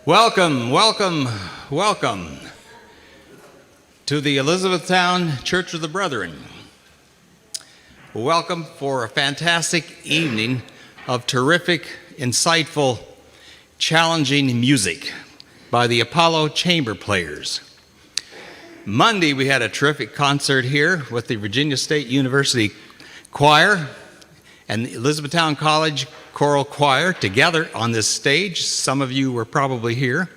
Welcome, welcome, welcome to the Elizabethtown Church of the Brethren. Welcome for a fantastic evening of terrific, insightful, challenging music by the Apollo Chamber Players. Monday, we had a terrific concert here with the Virginia State University Choir and the Elizabethtown College Choral Choir together on this stage. Some of you were probably here.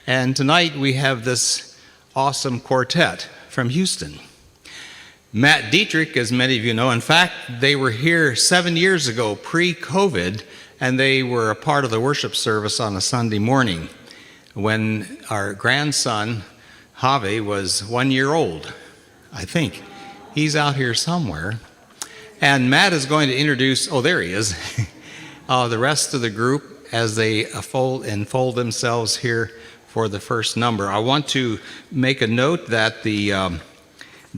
And tonight we have this awesome quartet from Houston. Matt Dietrich, as many of you know, in fact, they were here 7 years ago, pre-COVID, and they were a part of the worship service on a Sunday morning when our grandson, Javi, was 1 year old, I think. He's out here somewhere. And Matt is going to introduce, oh, there he is, the rest of the group as they enfold themselves here for the first number. I want to make a note that the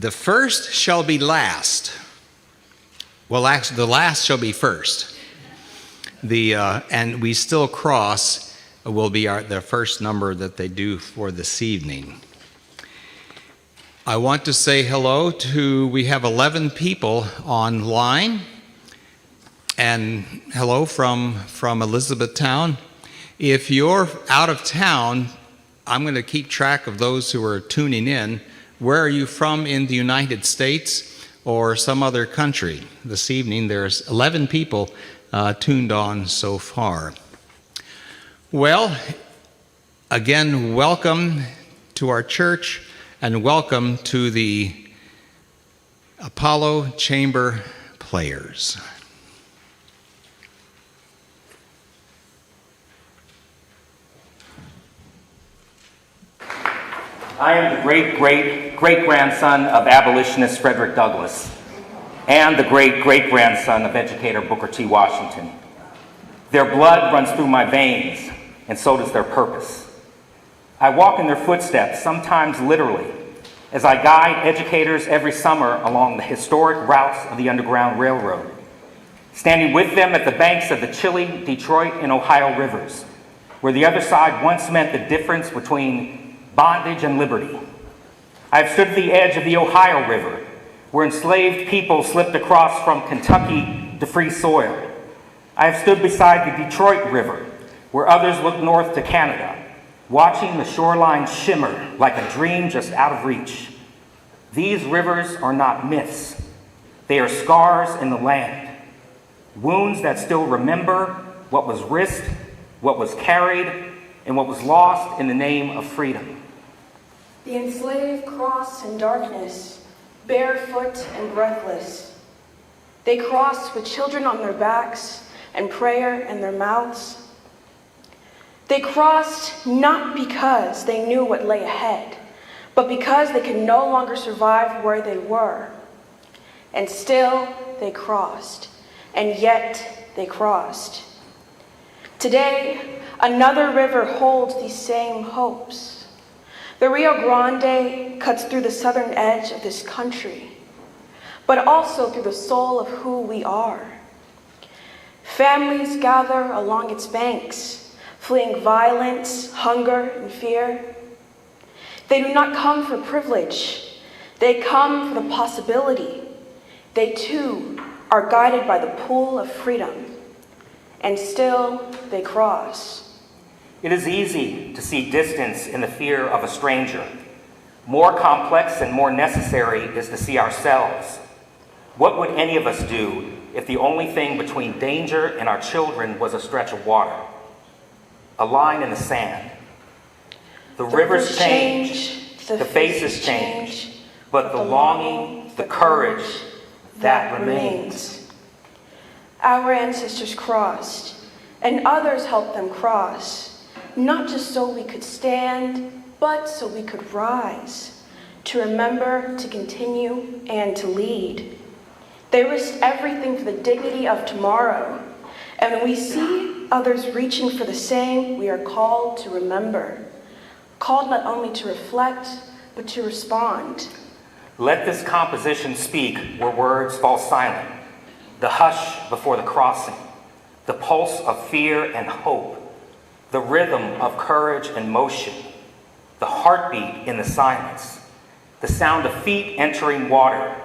first shall be last. Well, actually, the last shall be first. And we still cross will be the first number that they do for this evening. I want to say hello to, we have 11 people online, and hello from Elizabethtown. If you're out of town, I'm going to keep track of those who are tuning in. Where are you from in the United States or some other country? This evening there's 11 people tuned on so far. Well, again, welcome to our church. And welcome to the Apollo Chamber Players. I am the great-great-great-grandson of abolitionist Frederick Douglass and the great-great-grandson of educator Booker T. Washington. Their blood runs through my veins, and so does their purpose. I walk in their footsteps, sometimes literally, as I guide educators every summer along the historic routes of the Underground Railroad, standing with them at the banks of the chilly Detroit and Ohio rivers, where the other side once meant the difference between bondage and liberty. I have stood at the edge of the Ohio River, where enslaved people slipped across from Kentucky to free soil. I have stood beside the Detroit River, where others looked north to Canada, watching the shoreline shimmer like a dream just out of reach. These rivers are not myths. They are scars in the land, wounds that still remember what was risked, what was carried, and what was lost in the name of freedom. The enslaved crossed in darkness, barefoot and breathless. They crossed with children on their backs and prayer in their mouths. They crossed not because they knew what lay ahead, but because they could no longer survive where they were. And still they crossed, and yet they crossed. Today, another river holds these same hopes. The Rio Grande cuts through the southern edge of this country, but also through the soul of who we are. Families gather along its banks, fleeing violence, hunger, and fear. They do not come for privilege. They come for the possibility. They too are guided by the pool of freedom. And still they cross. It is easy to see distance in the fear of a stranger. More complex and more necessary is to see ourselves. What would any of us do if the only thing between danger and our children was a stretch of water? A line in the sand. The rivers change, the faces change, but the longing, the courage, that remains. Our ancestors crossed, and others helped them cross, not just so we could stand, but so we could rise, to remember, to continue, and to lead. They risked everything for the dignity of tomorrow, and when we see others reaching for the same, we are called to remember, called not only to reflect, but to respond. Let this composition speak where words fall silent, the hush before the crossing, the pulse of fear and hope, the rhythm of courage and motion, the heartbeat in the silence, the sound of feet entering water.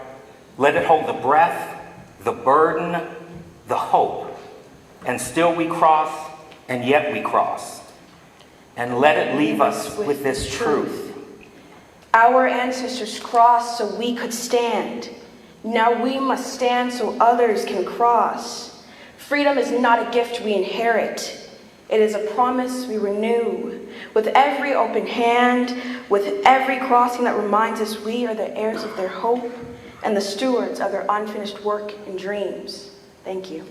Let it hold the breath, the burden, the hope. And still we cross, and yet we cross. And let it leave us with this truth. Our ancestors crossed so we could stand. Now we must stand so others can cross. Freedom is not a gift we inherit. It is a promise we renew. With every open hand, with every crossing that reminds us we are the heirs of their hope and the stewards of their unfinished work and dreams. Thank you.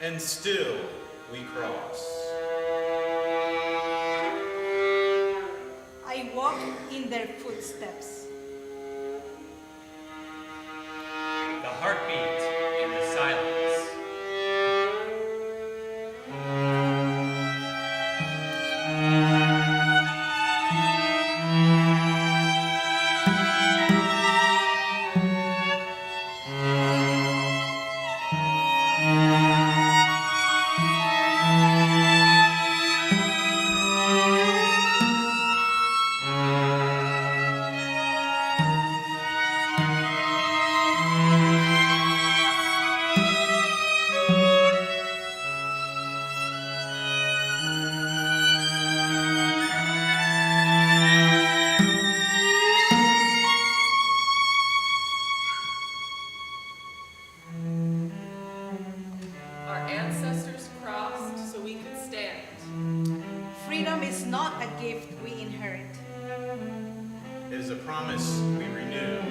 And still we cross. I walk in their footsteps. The heartbeat in the silence. Our ancestors crossed so we could stand. Freedom is not a gift we inherit. It is a promise we renew.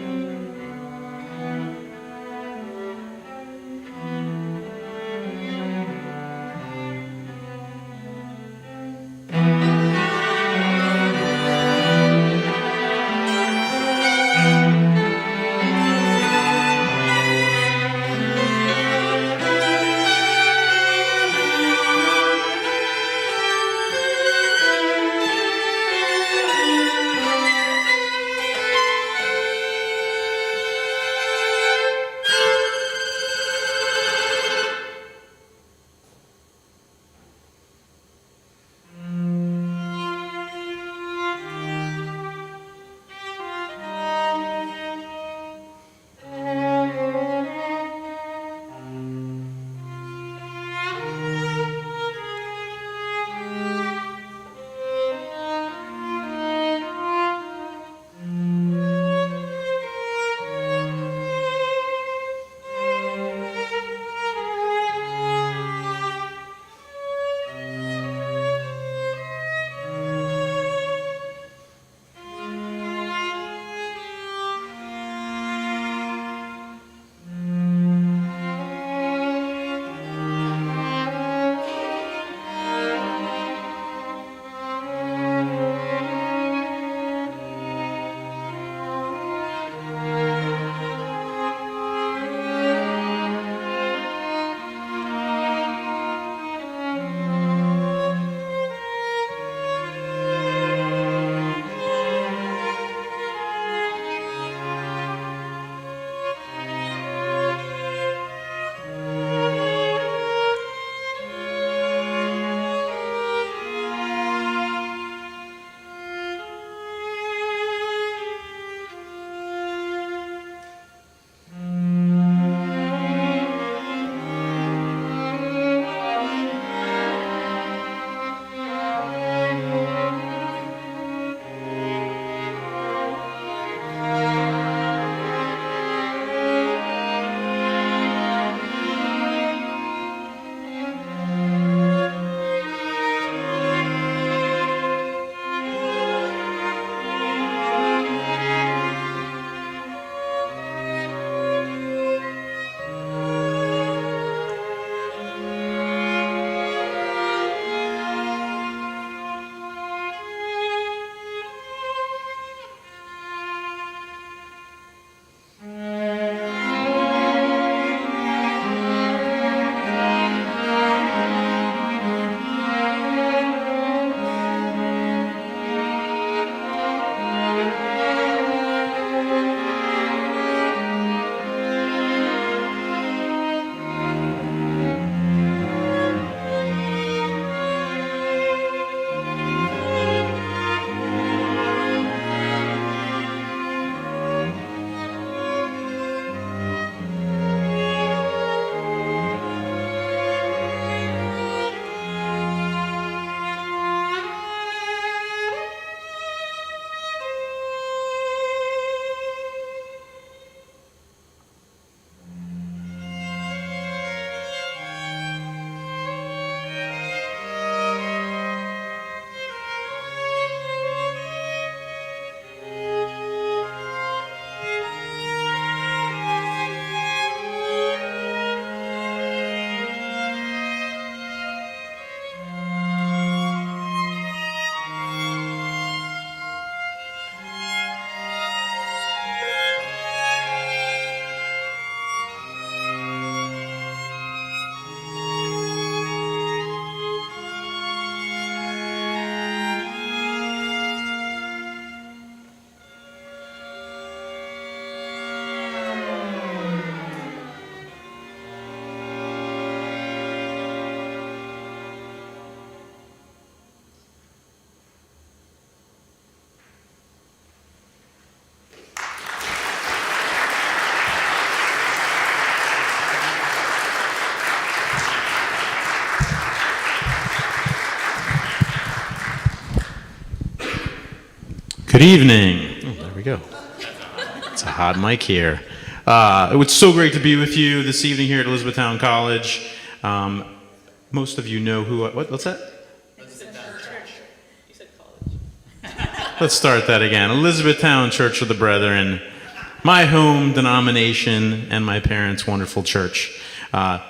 Good evening. Oh, there we go. It's a hot mic here. It's so great to be with you this evening here at Elizabethtown College. Most of you know who. What's that? Let's start that again. Elizabethtown Church of the Brethren, my home denomination and my parents' wonderful church.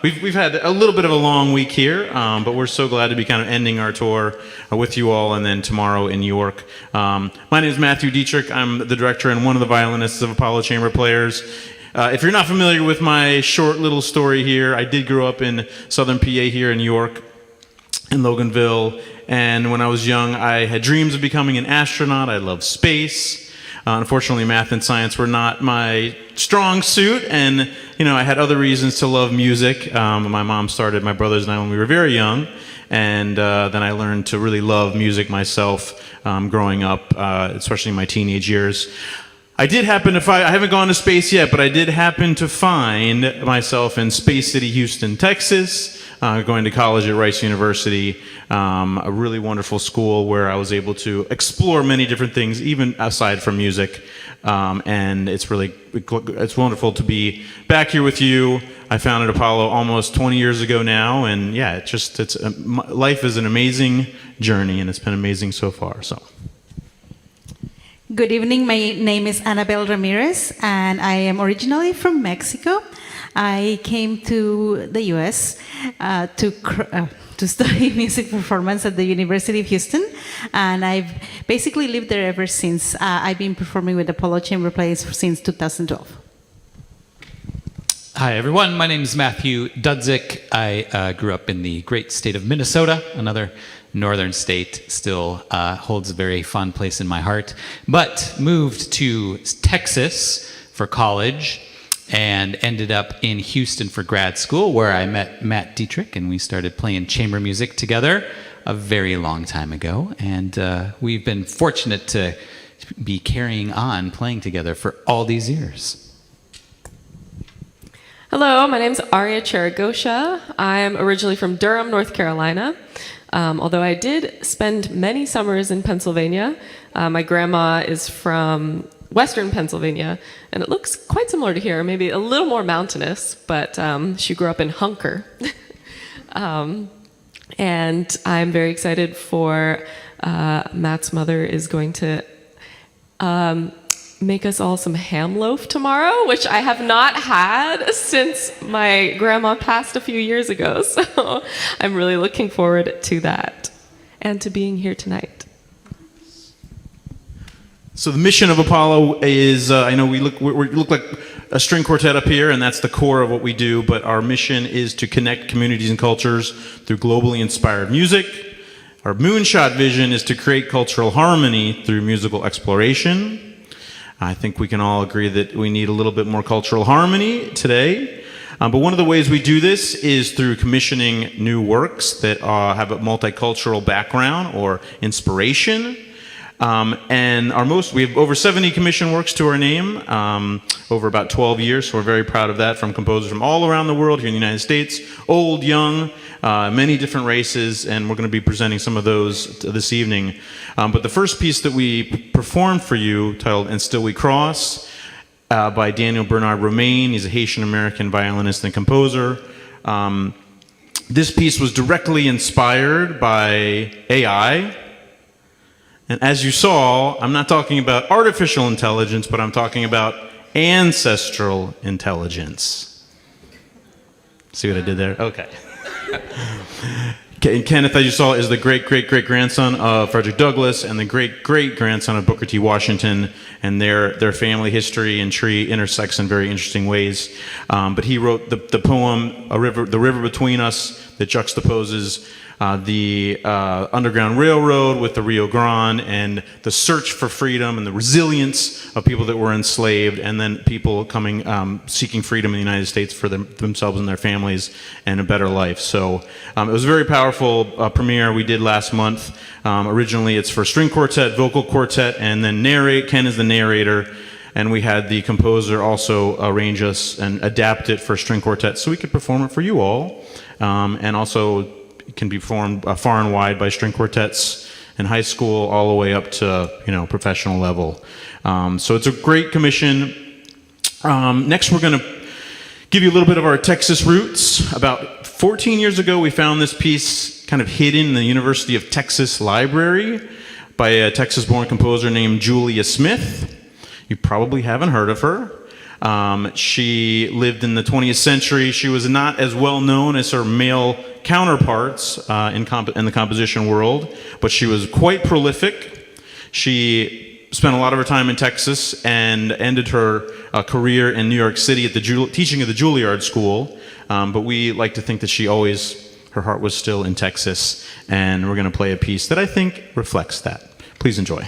We've had a little bit of a long week here, but we're so glad to be kind of ending our tour with you all, and then tomorrow in York. My name is Matthew Dietrich. I'm the director and one of the violinists of Apollo Chamber Players. If you're not familiar with my short little story here, I did grow up in southern PA here in York, in Loganville, and when I was young, I had dreams of becoming an astronaut. I loved space. Unfortunately, math and science were not my strong suit, and I had other reasons to love music. My mom started my brothers and I when we were very young, and then I learned to really love music myself growing up, especially in my teenage years. I did happen to find, I haven't gone to space yet, but I did happen to find myself in Space City, Houston, Texas, going to college at Rice University, a really wonderful school where I was able to explore many different things, even aside from music. And it's wonderful to be back here with you. I founded Apollo almost 20 years ago now, and yeah, life is an amazing journey, and it's been amazing so far. So. Good evening, my name is Annabelle Ramirez, and I am originally from Mexico. I came to the US to study music performance at the University of Houston, and I've basically lived there ever since. I've been performing with Apollo Chamber Players since 2012. Hi, everyone. My name is Matthew Dudzik. I grew up in the great state of Minnesota, another northern state, still holds a very fond place in my heart, but moved to Texas for college and ended up in Houston for grad school, where I met Matt Dietrich, and we started playing chamber music together a very long time ago, and we've been fortunate to be carrying on playing together for all these years. Hello, my name's Arya Charagosha. I'm originally from Durham, North Carolina. Although I did spend many summers in Pennsylvania. My grandma is from Western Pennsylvania, and it looks quite similar to here, maybe a little more mountainous, but she grew up in Hunker. And I'm very excited for Matt's mother is going to make us all some ham loaf tomorrow, which I have not had since my grandma passed a few years ago. So I'm really looking forward to that and to being here tonight. So the mission of Apollo is, I know we look like a string quartet up here, and that's the core of what we do, but our mission is to connect communities and cultures through globally inspired music. Our moonshot vision is to create cultural harmony through musical exploration. I think we can all agree that we need a little bit more cultural harmony today. But one of the ways we do this is through commissioning new works that have a multicultural background or inspiration. And we have over 70 commissioned works to our name over about 12 years, so we're very proud of that, from composers from all around the world here in the United States, old, young, many different races, and we're going to be presenting some of those this evening. But the first piece that we performed for you, titled "And Still We Cross," by Daniel Bernard Romaine. He's a Haitian-American violinist and composer. This piece was directly inspired by AI. And as you saw, I'm not talking about artificial intelligence, but I'm talking about ancestral intelligence. See what I did there? Okay. Kenneth, as you saw, is the great-great-great-grandson of Frederick Douglass and the great-great-grandson of Booker T. Washington, and their family history and tree intersects in very interesting ways. But he wrote the poem, The River Between Us, that juxtaposes the Underground Railroad with the Rio Grande and the search for freedom and the resilience of people that were enslaved, and then people coming, seeking freedom in the United States for themselves and their families and a better life. So it was a very powerful premiere we did last month. Originally it's for string quartet, vocal quartet, and then Ken is the narrator. And we had the composer also arrange us and adapt it for string quartet so we could perform it for you all. And also it can be performed far and wide by string quartets in high school all the way up to, professional level. So it's a great commission. Next, we're going to give you a little bit of our Texas roots. About 14 years ago, we found this piece kind of hidden in the University of Texas Library by a Texas-born composer named Julia Smith. You probably haven't heard of her. She lived in the 20th century. She was not as well known as her male counterparts in the composition world, but she was quite prolific. She spent a lot of her time in Texas and ended her career in New York City at teaching at the Juilliard School. But we like to think that her heart was still in Texas, and we're going to play a piece that I think reflects that. Please enjoy.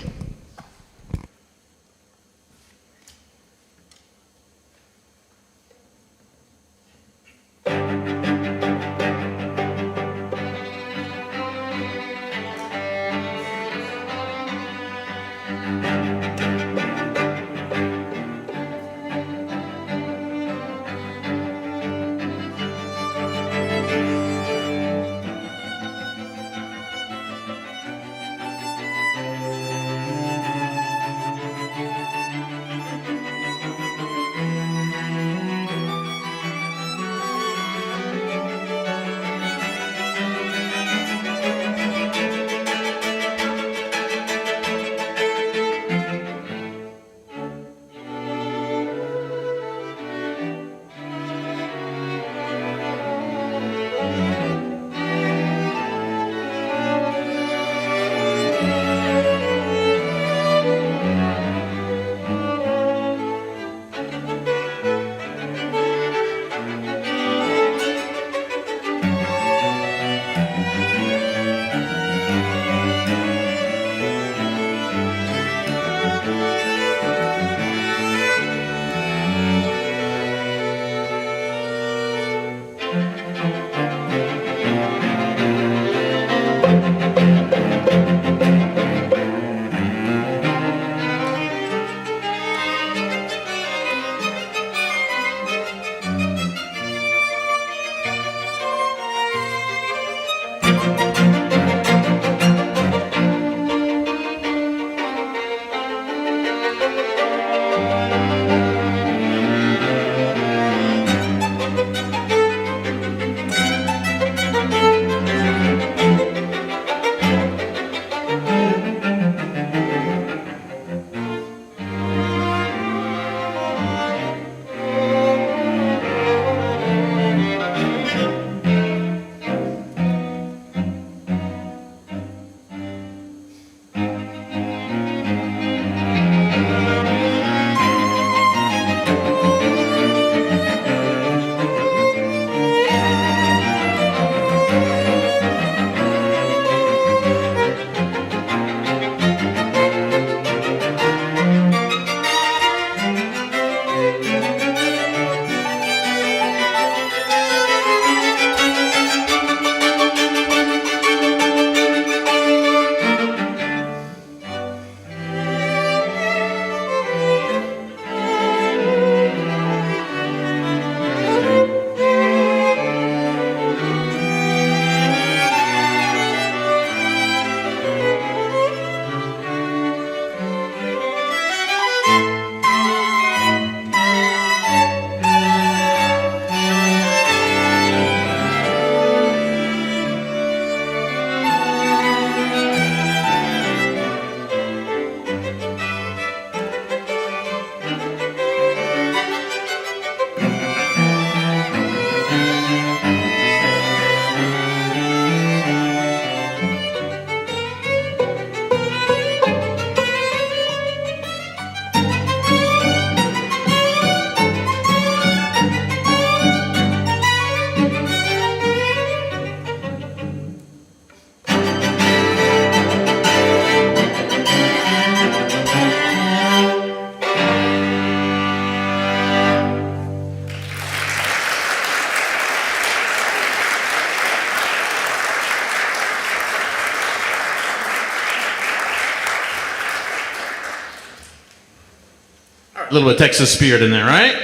A little bit of Texas spirit in there, right?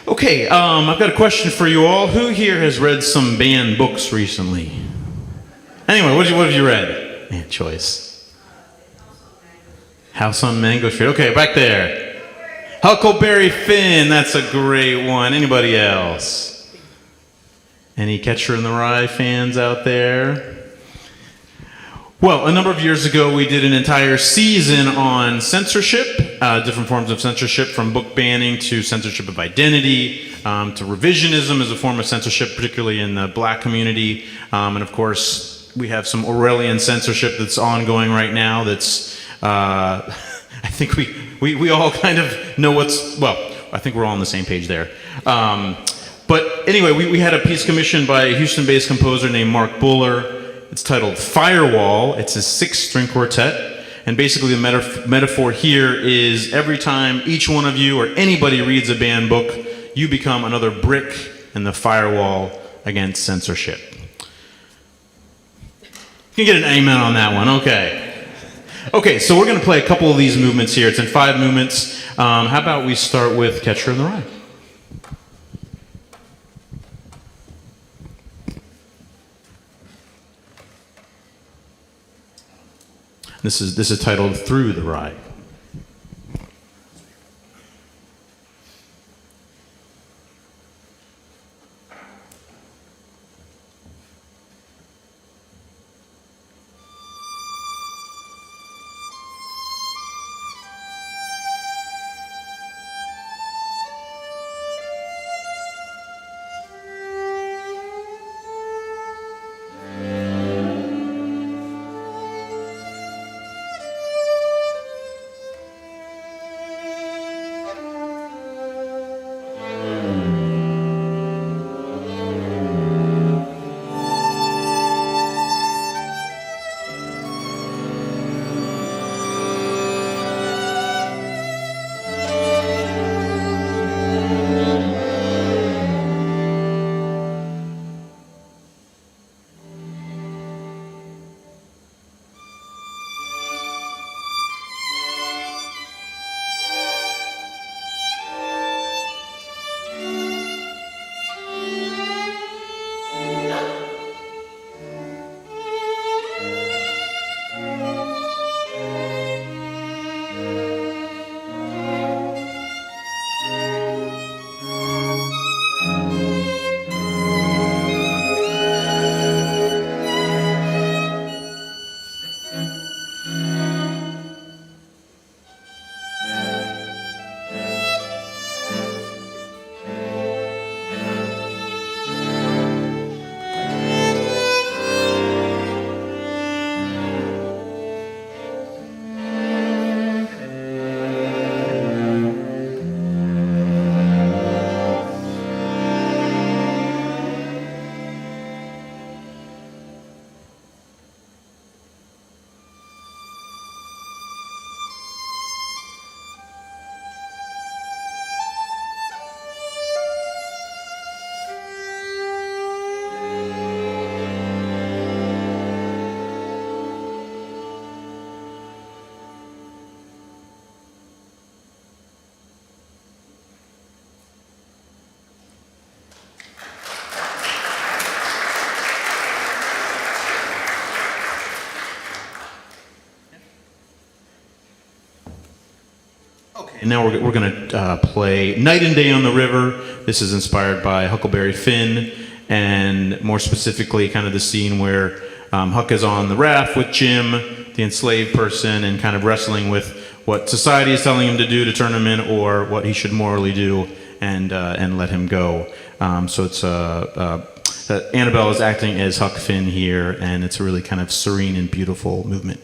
Okay, I've got a question for you all. Who here has read some banned books recently? Anyway, what have you read? and choice? House on Mango Street. Okay, back there. Huckleberry Finn. That's a great one. Anybody else? Any Catcher in the Rye fans out there? Well, a number of years ago, we did an entire season on censorship, different forms of censorship, from book banning to censorship of identity, to revisionism as a form of censorship, particularly in the black community. And of course, we have some Orwellian censorship that's ongoing right now that's, I think we all kind of know I think we're all on the same page there. But anyway, we had a piece commissioned by a Houston-based composer named Mark Buller. It's titled Firewall. It's a 6-string quartet. And basically the metaphor here is every time each one of you or anybody reads a banned book, you become another brick in the firewall against censorship. You can get an amen on that one. Okay. Okay, so we're going to play a couple of these movements here. It's in 5 movements. How about we start with Catcher in the Rye? This is titled Through the Rye. And now we're going to play Night and Day on the River. This is inspired by Huckleberry Finn, and more specifically kind of the scene where Huck is on the raft with Jim, the enslaved person, and kind of wrestling with what society is telling him to do to turn him in, or what he should morally do and let him go. So it's Annabelle is acting as Huck Finn here, and it's a really kind of serene and beautiful movement.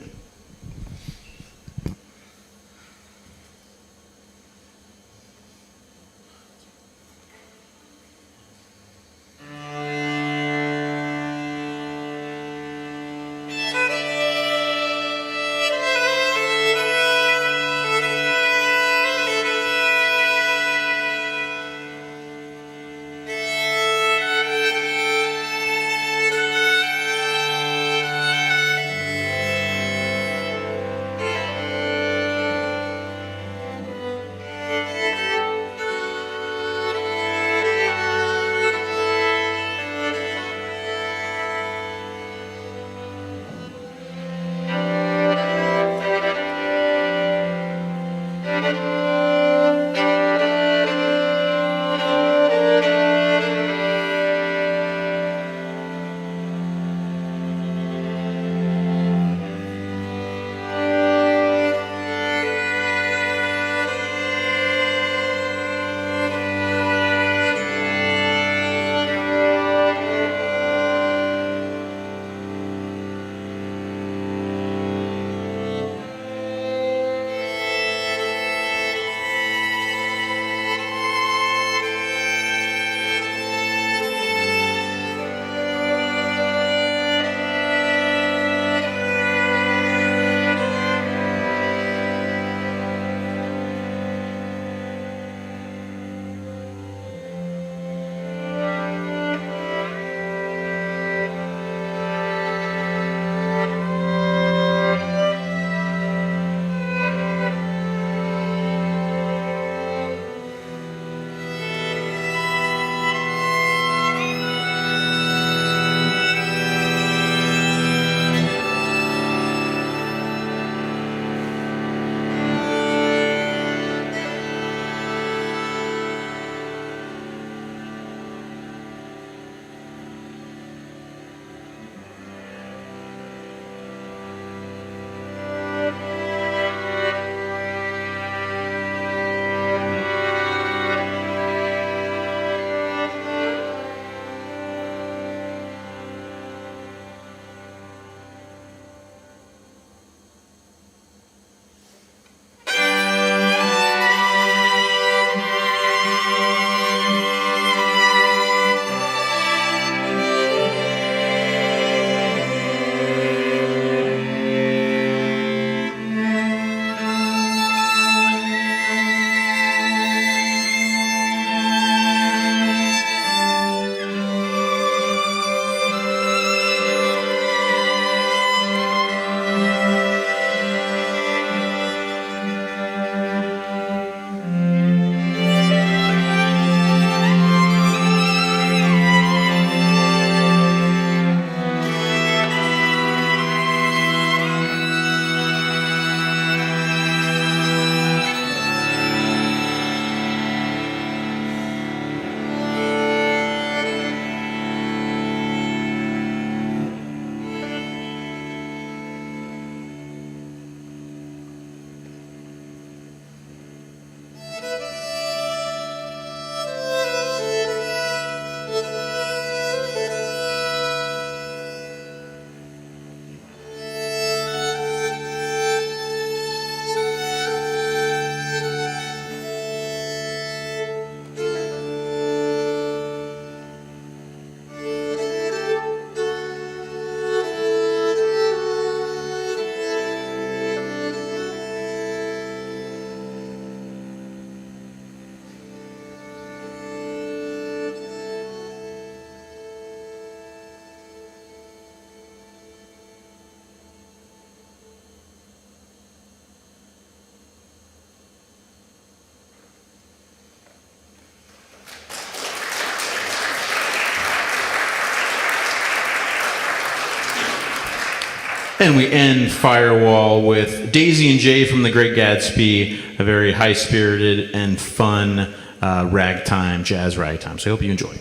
And we end Firewall with Daisy and Jay from The Great Gatsby, a very high-spirited and fun ragtime, jazz ragtime. So I hope you enjoy.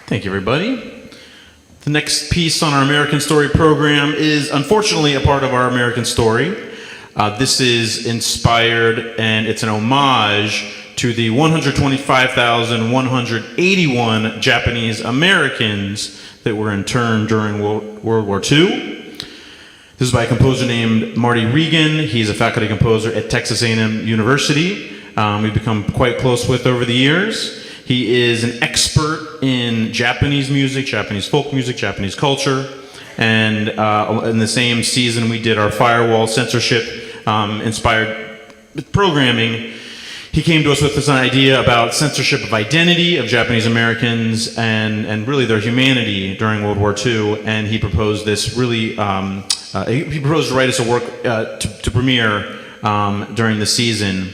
Thank you, everybody. The next piece on our American Story program is unfortunately a part of our American Story. This is inspired and it's an homage to the 125,181 Japanese Americans that were interned during World War II. This is by a composer named Marty Regan. He's a faculty composer at Texas A&M University. We've become quite close with over the years. He is an expert in Japanese music, Japanese folk music, Japanese culture. And in the same season, we did our Firewall censorship inspired programming. He came to us with this idea about censorship of identity of Japanese Americans and really their humanity during World War II. And he proposed this really, he proposed to write us a work to premiere during the season.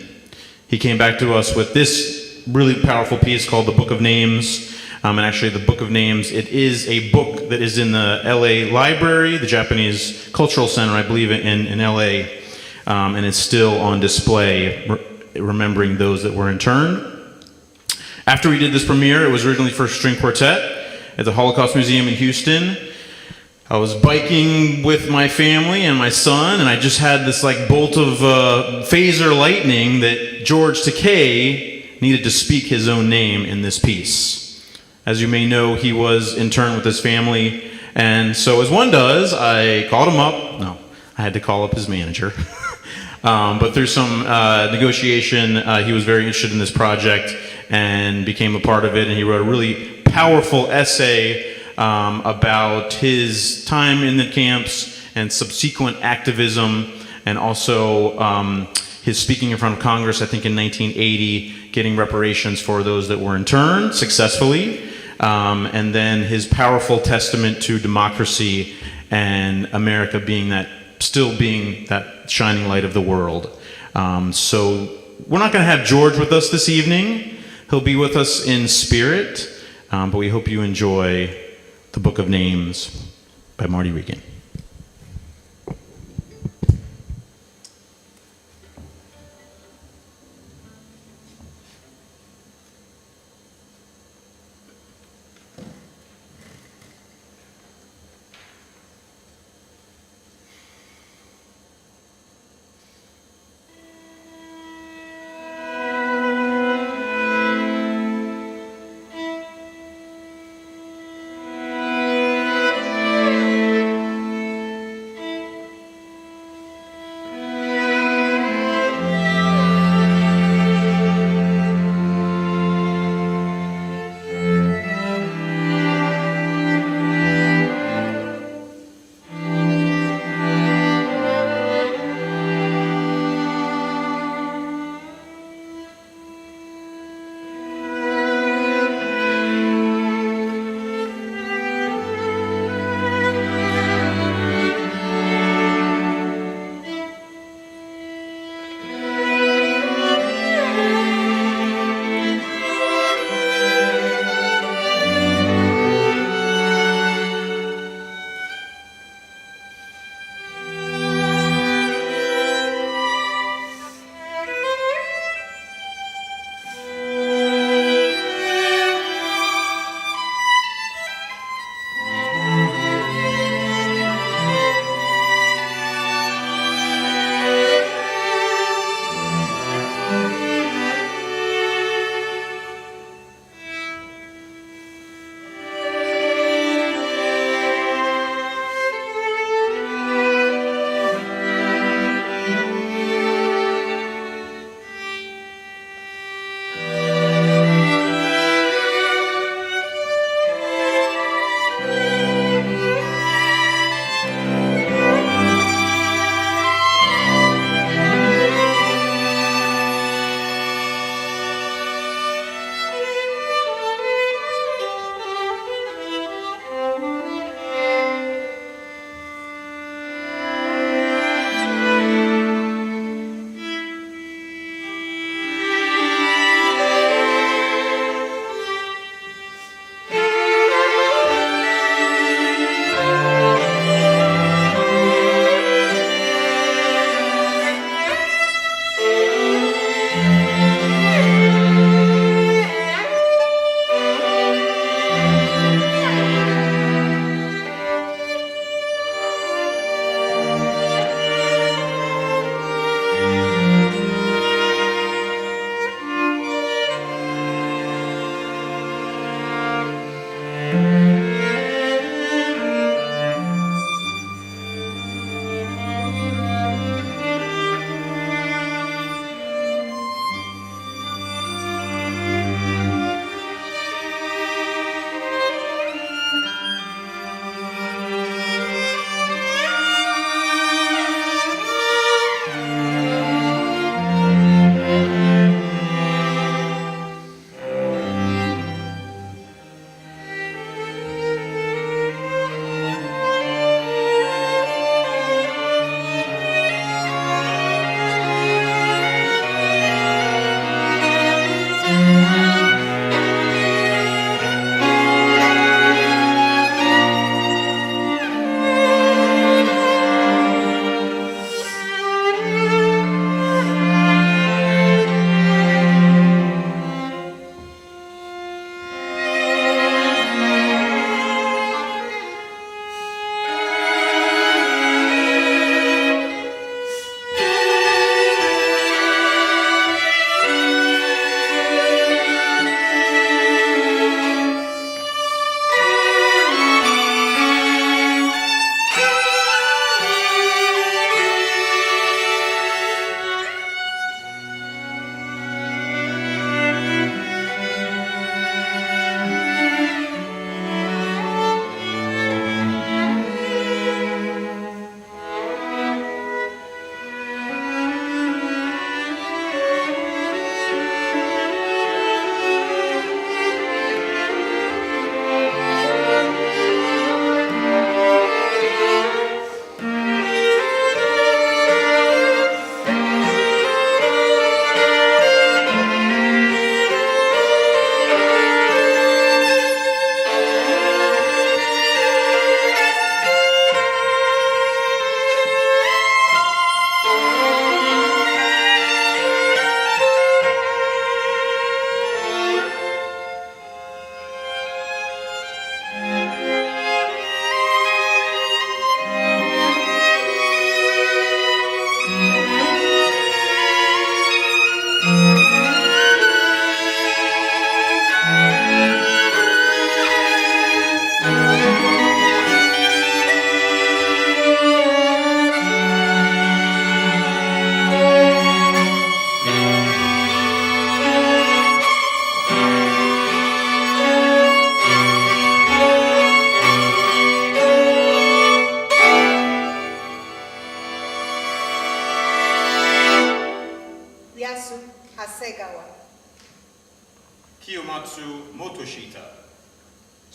He came back to us with this really powerful piece called The Book of Names. And actually, The Book of Names, it is a book that is in the LA Library, the Japanese Cultural Center, I believe, in LA. And it's still on display, remembering those that were interned. After we did this premiere, it was originally for string quartet at the Holocaust Museum in Houston. I was biking with my family and my son, and I just had this like bolt of phaser lightning that George Takei needed to speak his own name in this piece. As you may know, he was interned with his family, and so as one does, I called him up. No, I had to call up his manager. But through some negotiation, he was very interested in this project and became a part of it, and he wrote a really powerful essay about his time in the camps and subsequent activism, and also his speaking in front of Congress, I think in 1980, getting reparations for those that were interned successfully, and then his powerful testament to democracy and America being that, still being that shining light of the world. So we're not going to have George with us this evening. He'll be with us in spirit, but we hope you enjoy The Book of Names by Marty Regan.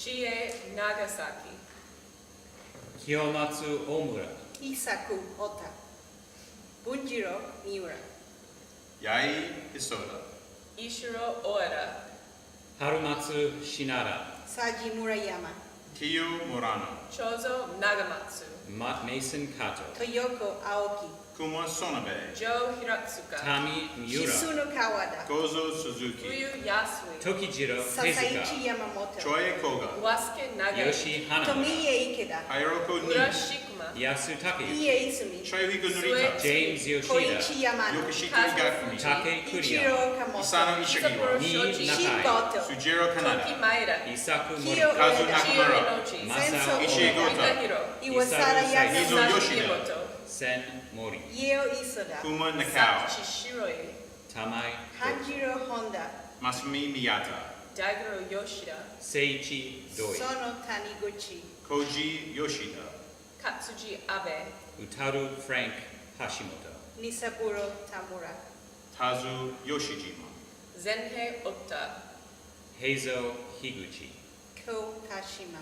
Chie Nagasaki. Kiyomatsu Omura. Isaku Ota. Bunjiro Miura. Yai Hisoda. Ishiro Oeda. Harumatsu Shinada. Saji Murayama. Kiyo Murano. Chozo Nagamatsu. Mason Kato. Toyoko Aoki. Kuma Sonabe. Joe Hiratsuka. Tami Miura. Shisuno Kawada. Gozo Suzuki. Fuyu Yasui. Tokijiro Sasaichi Tezuka. Yamamoto. Choi Koga. Wasuke Nagai. Yoshi Hanama. Tomiye Ikeda. Hiroko Ura Ni. Shikuma. Yasu Take. Ie Isumi. Shoihiko Norita. James Yoshida. Koichi Yamano. Yokoshito Kazuo Igakumi. Take Kuriyama. Ichiro Kamoto. Isano Ishigiwa. Ni Shoji. Nakai. Shingoto. Sujiro Toki Kanada. Maeda. Isaku Kiyo Mori. Kazu Ueda. Chio Nakamura. Inochi. Masa Senso Ishii Oda. Gota. Takahiro. Iwasara Isaru Yasa. Izo Masashi Yoshida. Kimoto. Sen Mori. Yeo Isoda. Kuma Nakao. Sachi Shiroi. Tamai. Hanjiro Honda. Masumi Miyata. Daigoro Yoshida. Seiichi Doi. Sono Taniguchi. Koji Yoshida. Katsuji Abe. Utaru Frank Hashimoto. Nisaburo Tamura. Tazu Yoshijima. Zenhei Ota. Heizo Higuchi. Ko Kashima.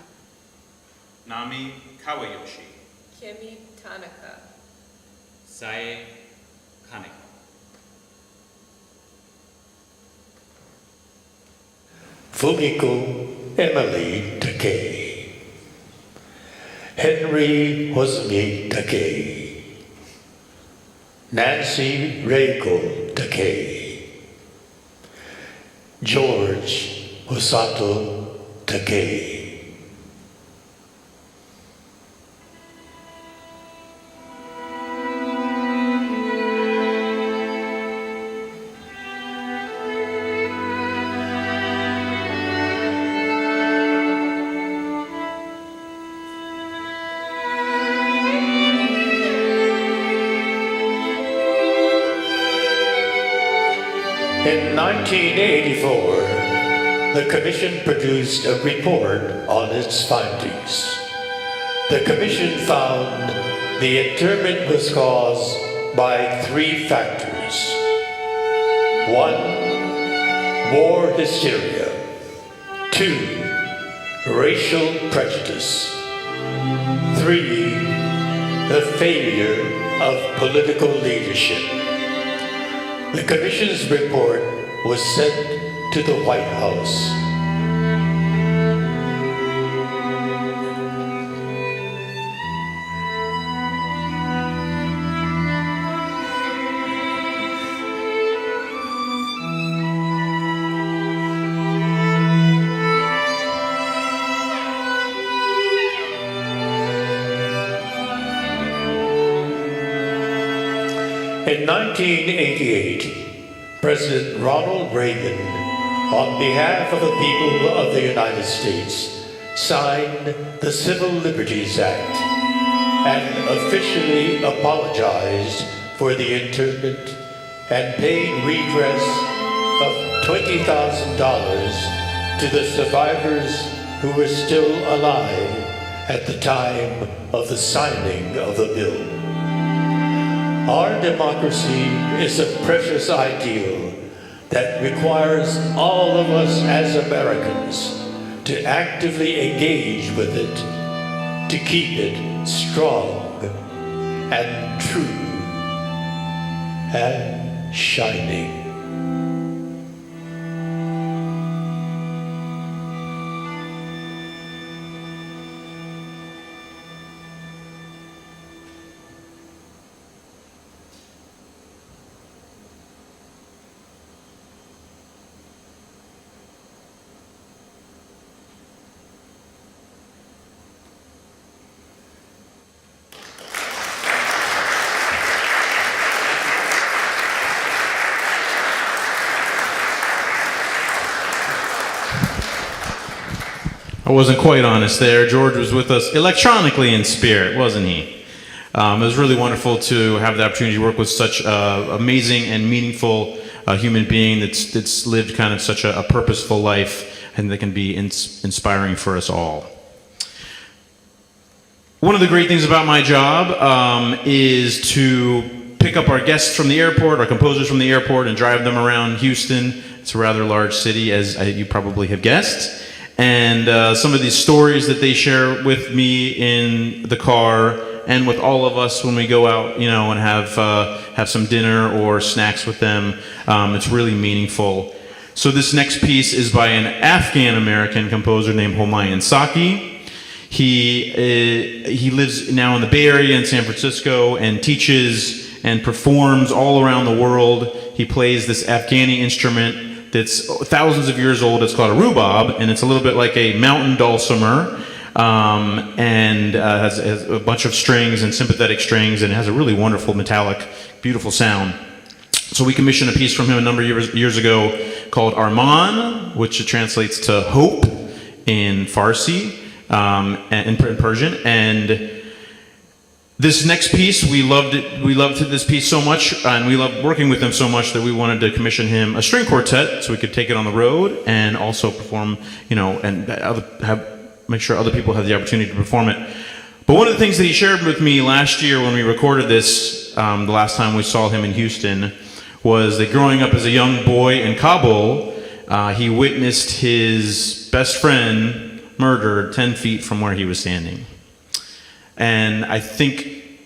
Nami Kawayoshi. Kemi Tanaka. Sae Kaneko. Fumiko Emily Takei. Henry Hosumi Takei. Nancy Reiko Takei. George Hosato Takei. In 1984, the Commission produced a report on its findings. The Commission found the internment was caused by 3 factors. 1. War hysteria. 2. Racial prejudice. 3. The failure of political leadership. The Commission's report was sent to the White House. In 1988, President Ronald Reagan, on behalf of the people of the United States, signed the Civil Liberties Act and officially apologized for the internment and paid redress of $20,000 to the survivors who were still alive at the time of the signing of the bill. Our democracy is a precious ideal that requires all of us as Americans to actively engage with it, to keep it strong and true and shining. I wasn't quite honest there. George was with us electronically in spirit, wasn't he? It was really wonderful to have the opportunity to work with such an amazing and meaningful human being that's lived kind of such a purposeful life and that can be inspiring for us all. One of the great things about my job is to pick up our guests from the airport, our composers from the airport, and drive them around Houston. It's a rather large city, as you probably have guessed. And some of these stories that they share with me in the car and with all of us when we go out, and have some dinner or snacks with them, it's really meaningful. So this next piece is by an Afghan-American composer named Homayoun Saki. He lives now in the Bay Area in San Francisco and teaches and performs all around the world. He plays this Afghani instrument that's thousands of years old. It's called a rhubarb, and it's a little bit like a mountain dulcimer, and has a bunch of strings and sympathetic strings, and it has a really wonderful, metallic, beautiful sound. So we commissioned a piece from him a number of years ago called Arman, which translates to hope in Farsi, and in Persian. And this next piece, we loved it. We loved this piece so much, and we loved working with him so much that we wanted to commission him a string quartet so we could take it on the road and also perform, and make sure other people have the opportunity to perform it. But one of the things that he shared with me last year when we recorded this, the last time we saw him in Houston, was that growing up as a young boy in Kabul, he witnessed his best friend murdered 10 feet from where he was standing. And I think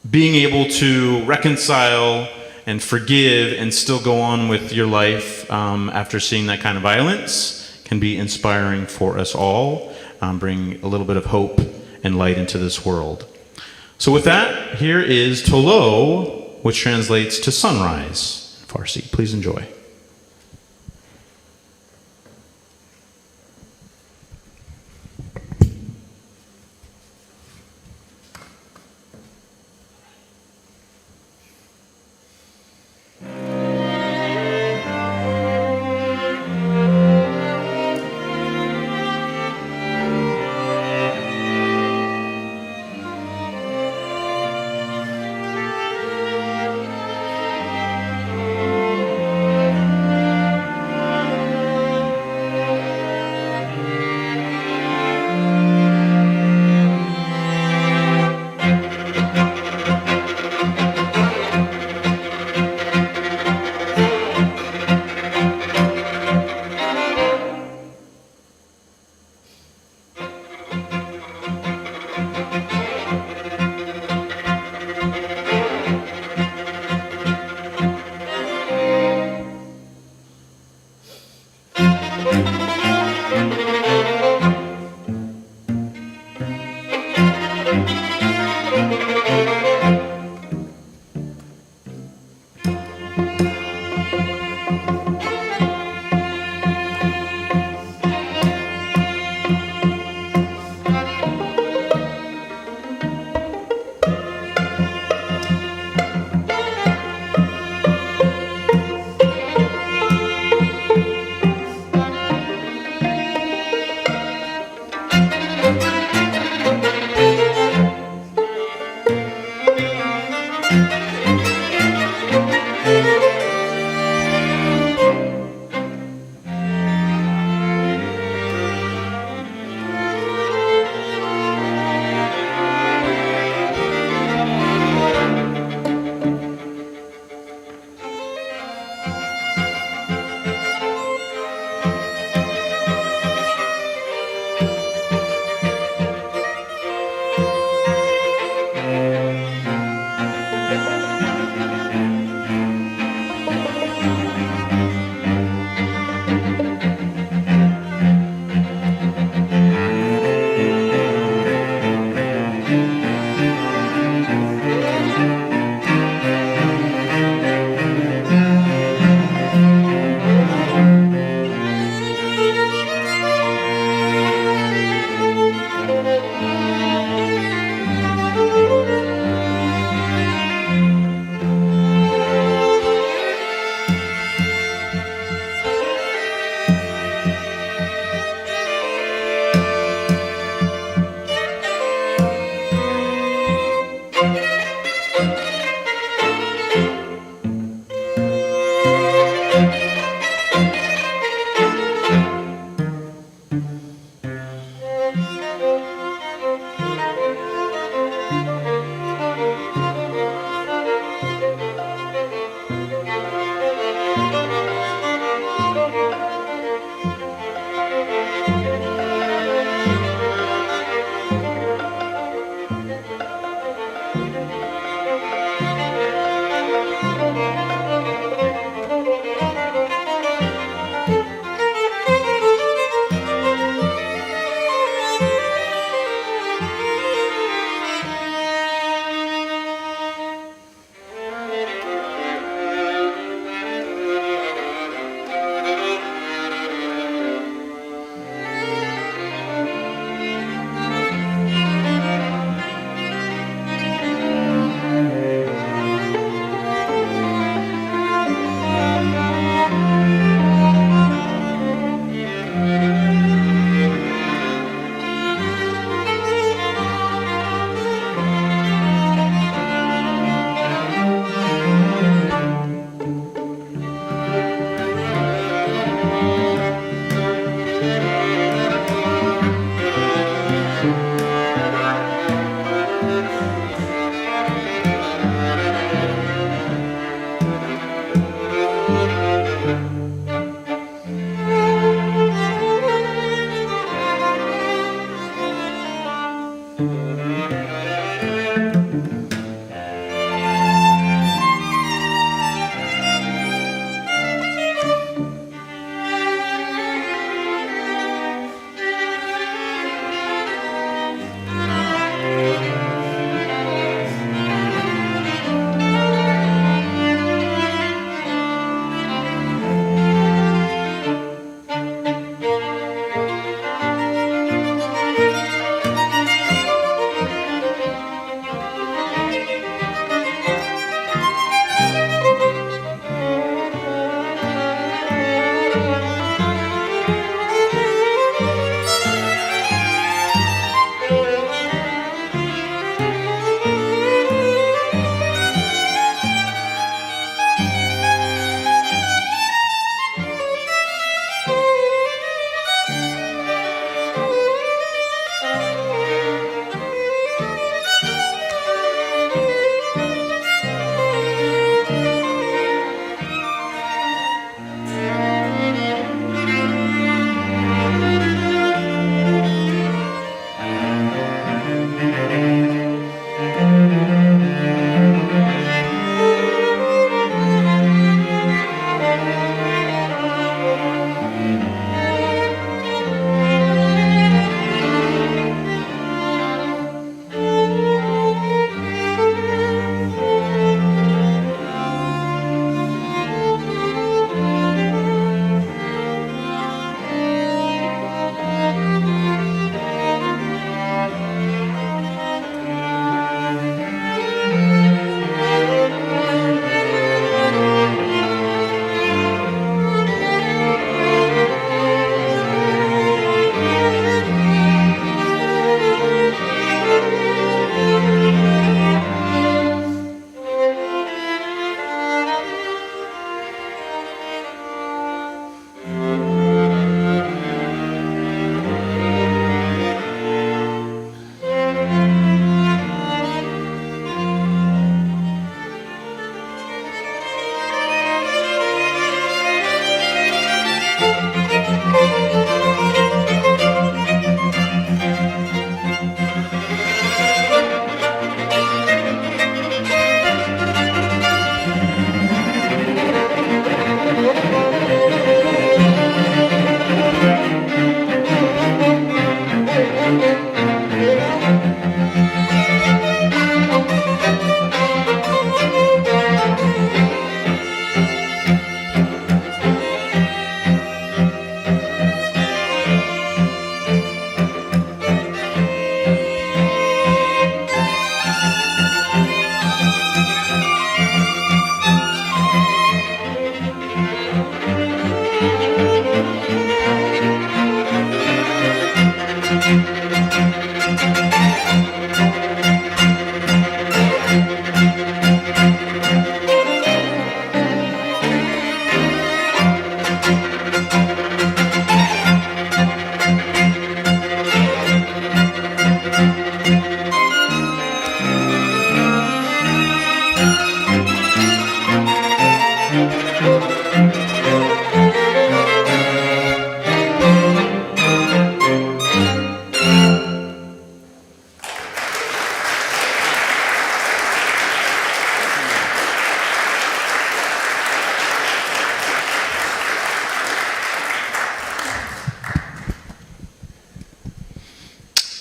being able to reconcile and forgive and still go on with your life after seeing that kind of violence can be inspiring for us all, bring a little bit of hope and light into this world. So with that, here is Tolo, which translates to sunrise, Farsi. Please enjoy.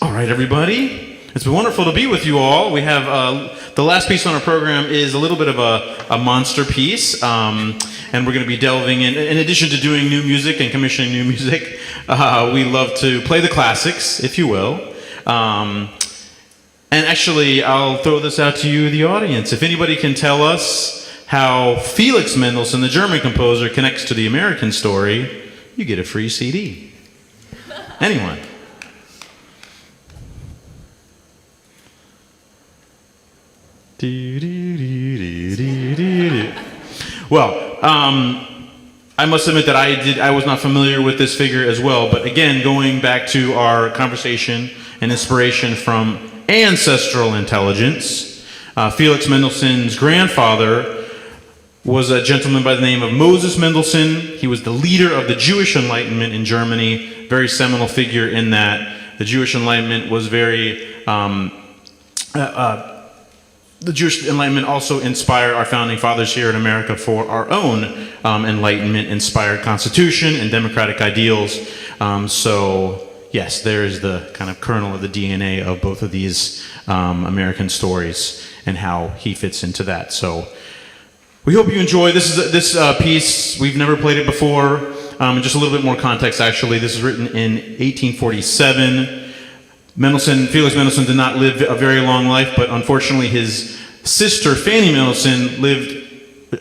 All right, everybody. It's been wonderful to be with you all. We have the last piece on our program is a little bit of a monster piece, and we're going to be delving in addition to doing new music and commissioning new music, we love to play the classics, if you will. And actually, I'll throw this out to you, the audience. If anybody can tell us how Felix Mendelssohn, the German composer, connects to the American story, you get a free CD. Anyone? Well, I must admit that I was not familiar with this figure as well, but again, going back to our conversation and inspiration from ancestral intelligence, Felix Mendelssohn's grandfather was a gentleman by the name of Moses Mendelssohn. He was the leader of the Jewish Enlightenment in Germany, very seminal figure in that the Jewish Enlightenment was very the Jewish Enlightenment also inspired our founding fathers here in America for our own Enlightenment-inspired constitution and democratic ideals. So, yes, there is the kind of kernel of the DNA of both of these American stories and how he fits into that. So, we hope you enjoy. This piece. We've never played it before. Just a little bit more context, actually. This was written in 1847. Felix Mendelssohn did not live a very long life, but unfortunately his sister, Fanny Mendelssohn, lived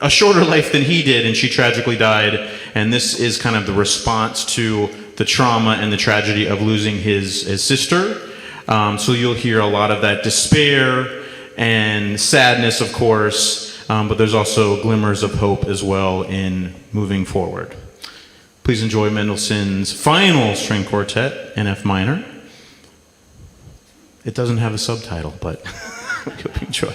a shorter life than he did, and she tragically died. And this is kind of the response to the trauma and the tragedy of losing his sister. So you'll hear a lot of that despair and sadness, of course, but there's also glimmers of hope as well in moving forward. Please enjoy Mendelssohn's final string quartet in F minor. It doesn't have a subtitle, but I hope you enjoy.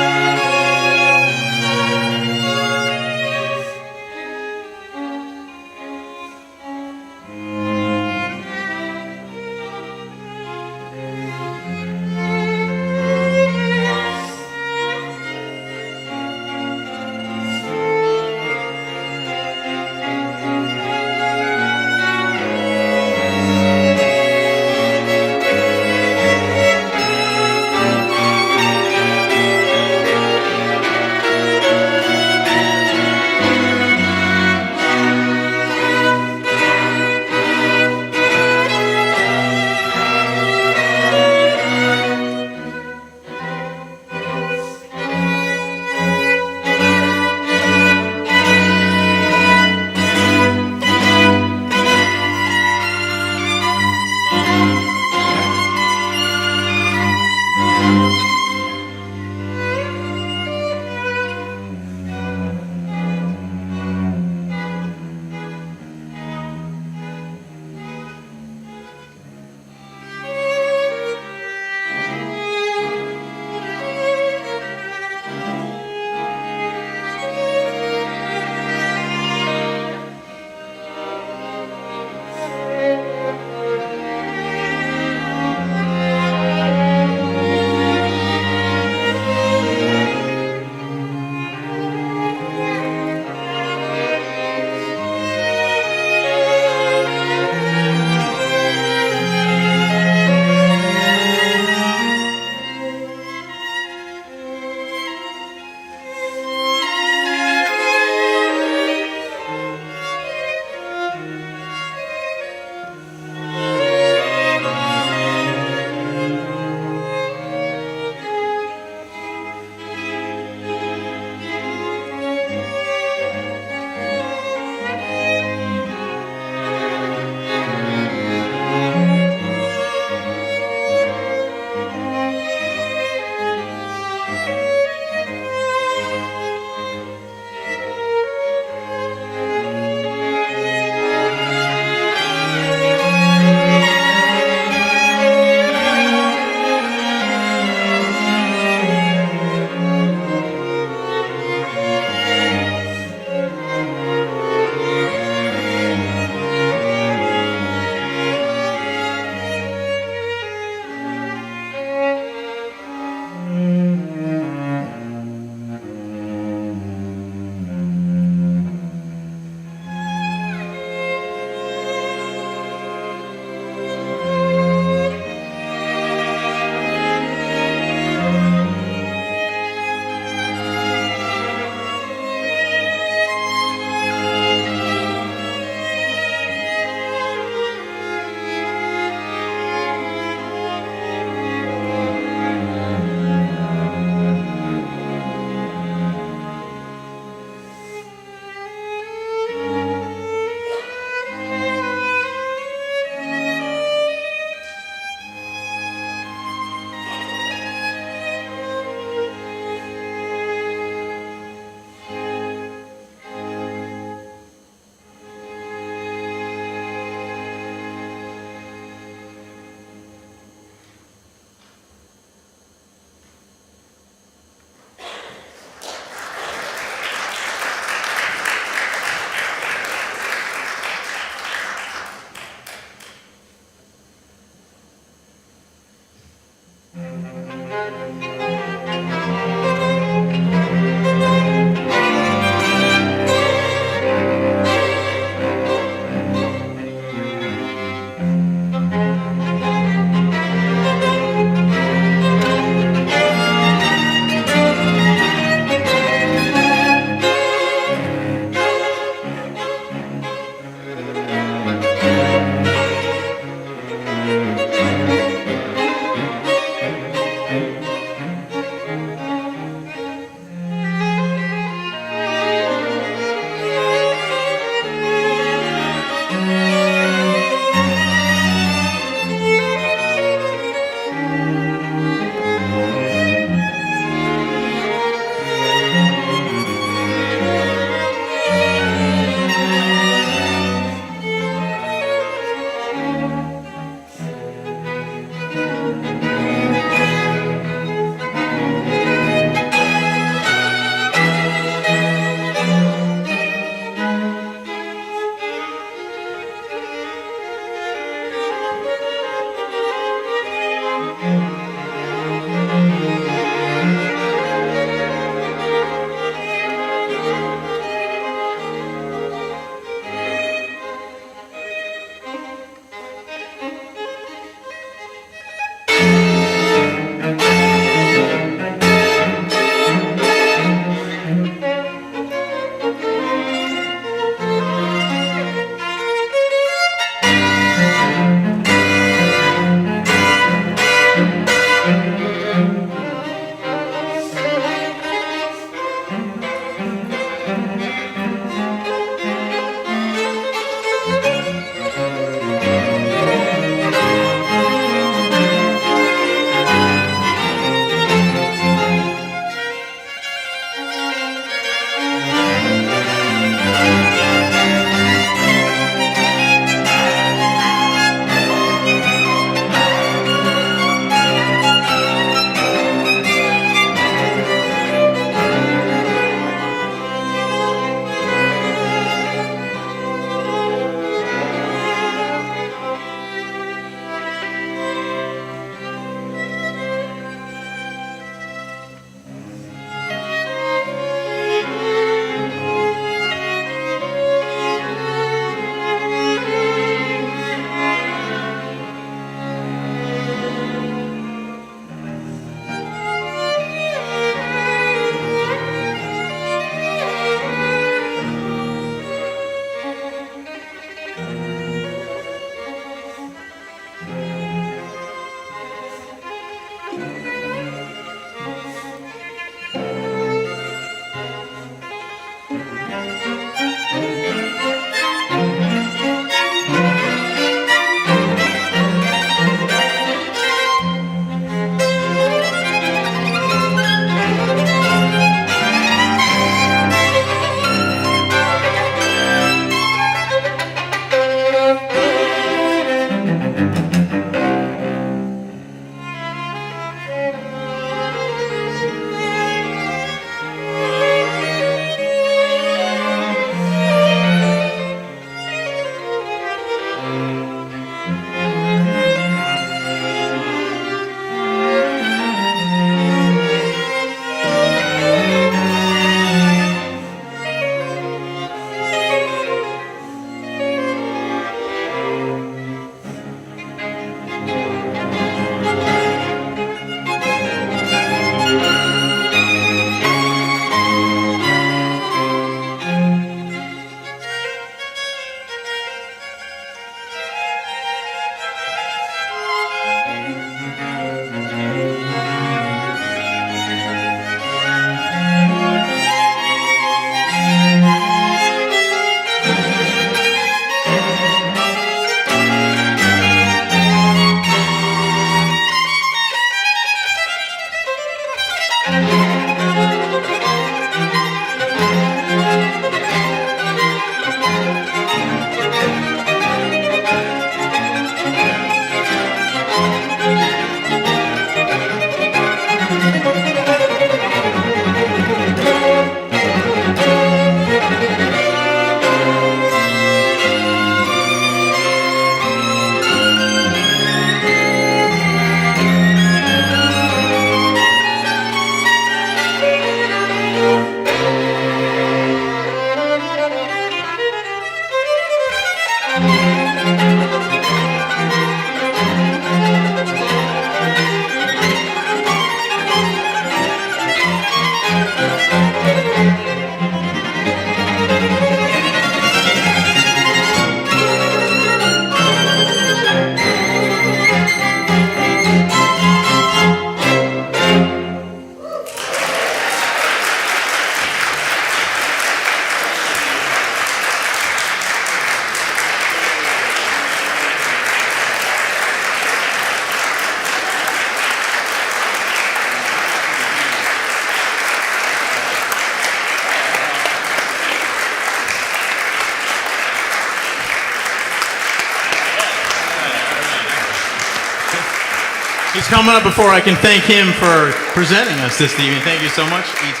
He's coming up before I can thank him for presenting us this evening. Thank you so much, E10.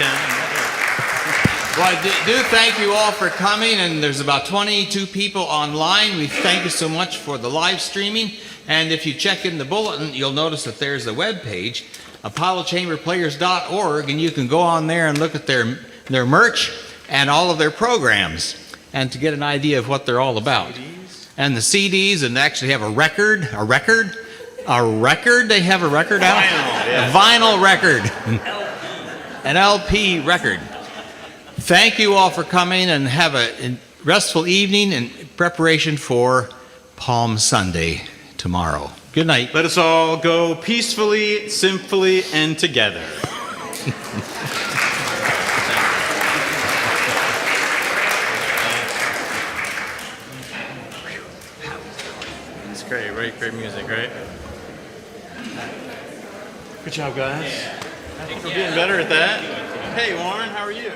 Well, I do thank you all for coming, and there's about 22 people online. We thank you so much for the live streaming. And if you check in the bulletin, you'll notice that there's a web page, apollochamberplayers.org, and you can go on there and look at their merch and all of their programs, and to get an idea of what they're all about. And the CDs, and they actually have a record. They have a record out? A vinyl record. An LP record. Thank you all for coming, and have a restful evening in preparation for Palm Sunday tomorrow. Good night. Let us all go peacefully, simply, and together. It's great, right? Great music, right? Good job, guys. We're getting better at that. Hey, Warren, how are you?